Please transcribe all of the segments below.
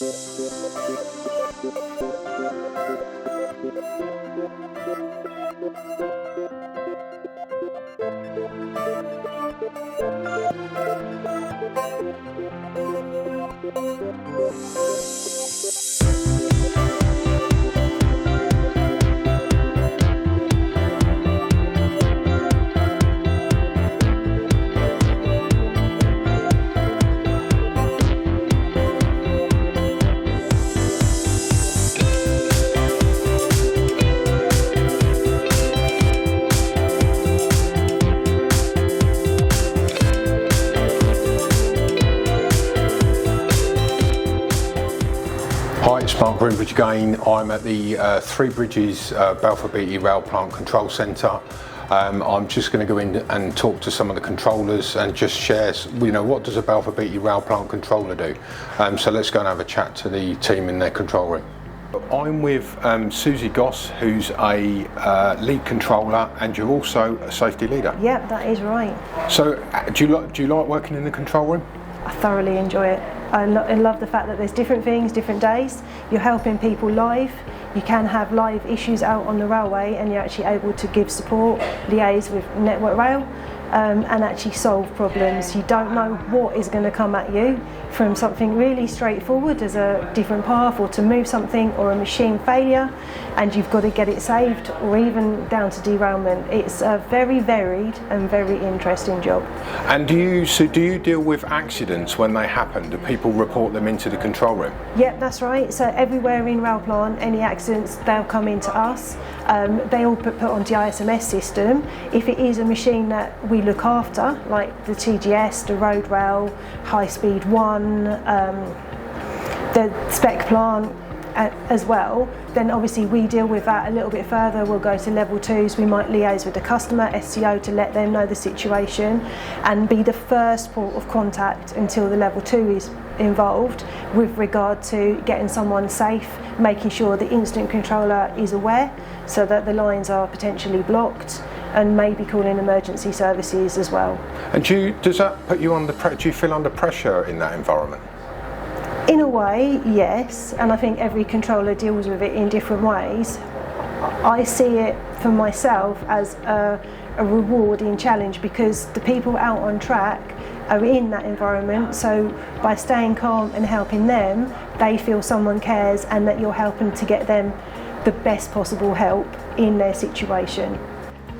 Hi, it's Mark Groombridge again. I'm at the Three Bridges Balfour Beatty Rail Plant Control Centre. I'm just going to go in and talk to some of the controllers and just share, what does a Balfour Beatty Rail Plant Controller do? So let's go and have a chat to the team in their control room. I'm with Susie Goss, who's a lead controller, and you're also a safety leader. Yep, that is right. So do you like working in the control room? I thoroughly enjoy it. I love the fact that there's different things, different days. You're helping people live. You can have live issues out on the railway and you're actually able to give support, liaise with Network Rail and actually solve problems. You don't know what is going to come at you, from something really straightforward as a different path, or to move something, or a machine failure and you've got to get it saved, or even down to derailment. It's a very varied and very interesting job. And do you deal with accidents when they happen? Do people report them into the control room? Yep, that's right. So everywhere in rail plant, any accidents, they'll come into us. They all put onto the ISMS system. If it is a machine that we look after, like the TGS, the road rail, high speed 1, the spec plant as well, then obviously we deal with that a little bit further. We'll go to level 2s. We might liaise with the customer, SCO, to let them know the situation and be the first port of contact until the level 2 is involved with regard to getting someone safe, making sure the incident controller is aware so that the lines are potentially blocked, and maybe calling emergency services as well. And does that put you under pressure? Do you feel under pressure in that environment? In a way, yes, and I think every controller deals with it in different ways. I see it for myself as a rewarding challenge, because the people out on track are in that environment, so by staying calm and helping them, they feel someone cares and that you're helping to get them the best possible help in their situation.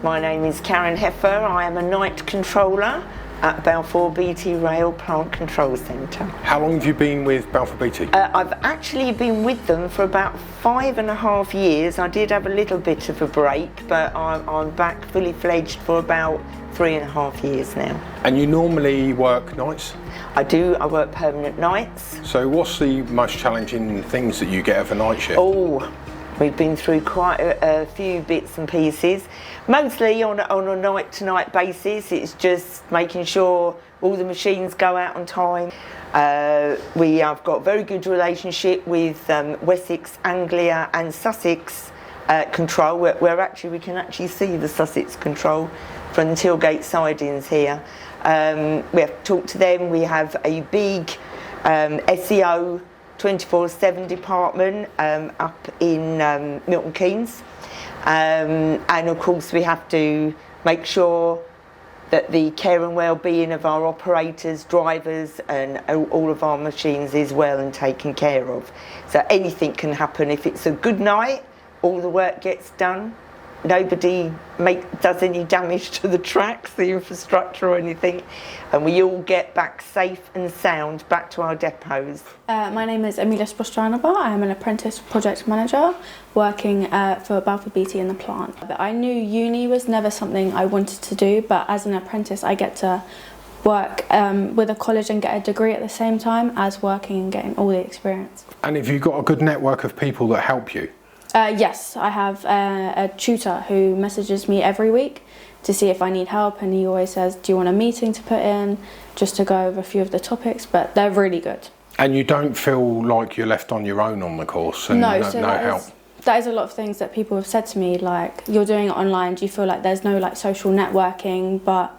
My name is Karen Heffer. I am a night controller at Balfour Beatty Rail Plant Control Centre. How long have you been with Balfour Beatty? I've actually been with them for about 5.5 years. I did have a little bit of a break, but I'm back fully fledged for about 3.5 years now. And you normally work nights? I do. I work permanent nights. So what's the most challenging things that you get of a night shift? Oh, we've been through quite a few bits and pieces. Mostly on a night-to-night basis. It's just making sure all the machines go out on time. We have got a very good relationship with Wessex, Anglia and Sussex control, where actually we can actually see the Sussex control from the tailgate sidings here. We have to talk to them. We have a big SEO 24/7 department up in Milton Keynes, and of course we have to make sure that the care and well-being of our operators, drivers and all of our machines is well and taken care of. So anything can happen. If it's a good night, all the work gets done. Nobody does any damage to the tracks, the infrastructure or anything, and we all get back safe and sound back to our depots. My name is Emilia Sprostranova. I am an apprentice project manager working for Balfour Beatty in the plant. I knew uni was never something I wanted to do, but as an apprentice I get to work with a college and get a degree at the same time as working and getting all the experience. And have you got a good network of people that help you? Yes, I have a tutor who messages me every week to see if I need help, and he always says, do you want a meeting to put in, just to go over a few of the topics, but they're really good. And you don't feel like you're left on your own on the course and no help? That is a lot of things that people have said to me, like, you're doing it online, do you feel like there's no like social networking? But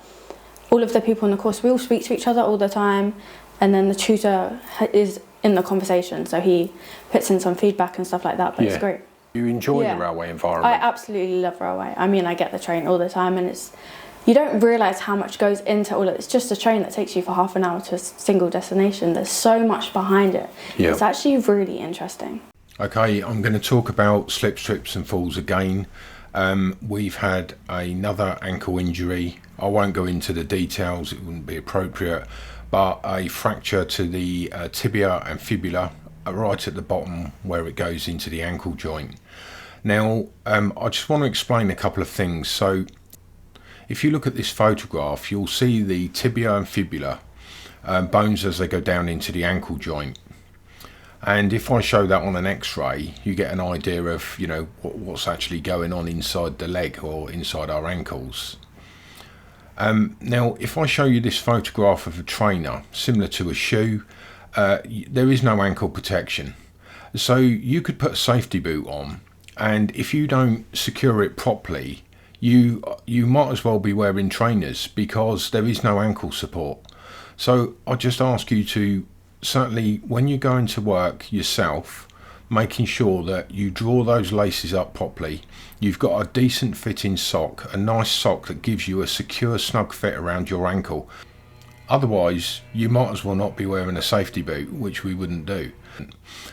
all of the people on the course, we all speak to each other all the time, and then the tutor is in the conversation, so he puts in some feedback and stuff like that, but it's great. You enjoy the railway environment? I absolutely love railway. I mean, I get the train all the time, and you don't realise how much goes into all of it. It's just a train that takes you for half an hour to a single destination. There's so much behind it. It's actually really interesting. Okay, I'm going to talk about slips, trips and falls again. We've had another ankle injury. I won't go into the details, it wouldn't be appropriate, but a fracture to the tibia and fibula right at the bottom where it goes into the ankle joint. Now, I just want to explain a couple of things. So if you look at this photograph, you'll see the tibia and fibula bones as they go down into the ankle joint. And if I show that on an x-ray, you get an idea of, you know, what's actually going on inside the leg or inside our ankles. Now, if I show you this photograph of a trainer, similar to a shoe, there is no ankle protection. So you could put a safety boot on, and if you don't secure it properly, you might as well be wearing trainers, because there is no ankle support. So I just ask you to, certainly when you go into work yourself, making sure that you draw those laces up properly. You've got a decent fitting sock, a nice sock that gives you a secure snug fit around your ankle. Otherwise, you might as well not be wearing a safety boot, which we wouldn't do.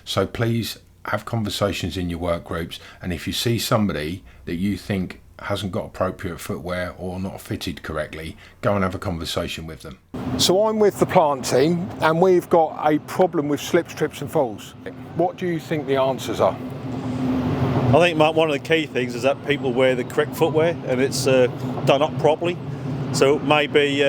So please have conversations in your work groups, and if you see somebody that you think hasn't got appropriate footwear or not fitted correctly, go and have a conversation with them. So I'm with the plant team, and we've got a problem with slips, trips and falls. What do you think the answers are? I think one of the key things is that people wear the correct footwear and it's done up properly. So maybe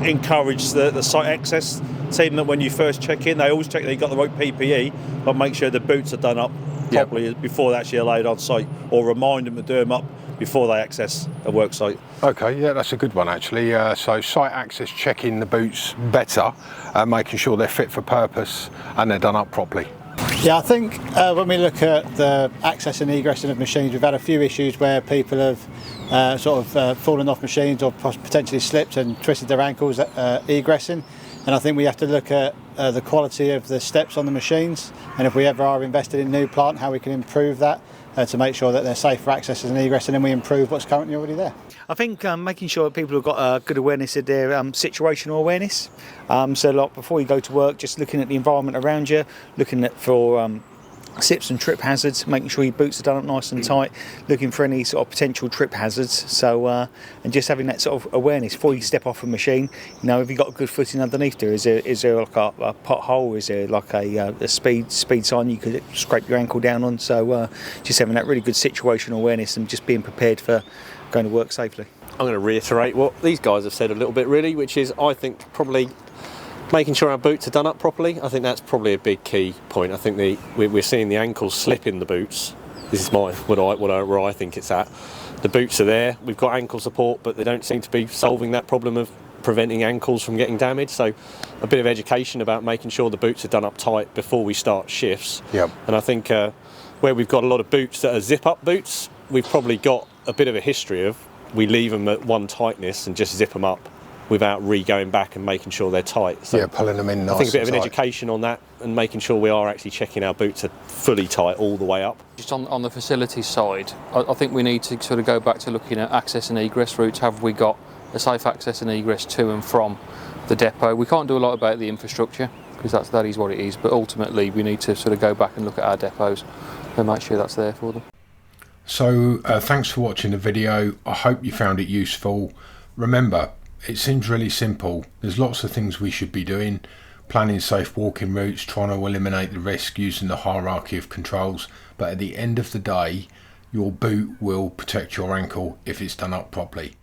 encourage the site access team that when you first check in, they always check that you've got the right PPE, but make sure the boots are done up properly before they're actually allowed on site, or remind them to do them up before they access a work site. Okay, yeah, that's a good one actually. So site access, checking the boots better, making sure they're fit for purpose and they're done up properly. Yeah, I think when we look at the access and egressing of machines, we've had a few issues where people have fallen off machines or potentially slipped and twisted their ankles egressing. And I think we have to look at the quality of the steps on the machines, and if we ever are invested in new plant, how we can improve that to make sure that they're safe for access and egress, and then we improve what's currently already there. I think making sure that people have got a good awareness of their situational awareness. So like before you go to work, just looking at the environment around you, looking for slips and trip hazards, making sure your boots are done up nice and tight, looking for any sort of potential trip hazards. So and just having that sort of awareness before you step off a machine. You know, have you got a good footing underneath there? Is there like a pothole? Is there like a speed sign you could scrape your ankle down on? So just having that really good situational awareness and just being prepared for going to work safely. I'm going to reiterate what these guys have said a little bit really, which is I think probably making sure our boots are done up properly. I think that's probably a big key point. I think we're seeing the ankles slip in the boots. This is where I think it's at. The boots are there, we've got ankle support, but they don't seem to be solving that problem of preventing ankles from getting damaged. So a bit of education about making sure the boots are done up tight before we start shifts. Yep. And I think where we've got a lot of boots that are zip up boots, we've probably got a bit of a history of we leave them at one tightness and just zip them up without going back and making sure they're tight. So yeah, pulling them in nice. I think a bit of an tight. education on that and making sure we are actually checking our boots are fully tight all the way up. Just on the facility side, I think we need to sort of go back to looking at access and egress routes. Have we got a safe access and egress to and from the depot? We can't do a lot about the infrastructure because that is what it is, but ultimately we need to sort of go back and look at our depots and make sure that's there for them. So thanks for watching the video. I hope you found it useful. Remember, it seems really simple. There's lots of things we should be doing. Planning safe walking routes, trying to eliminate the risk using the hierarchy of controls. But at the end of the day, your boot will protect your ankle if it's done up properly.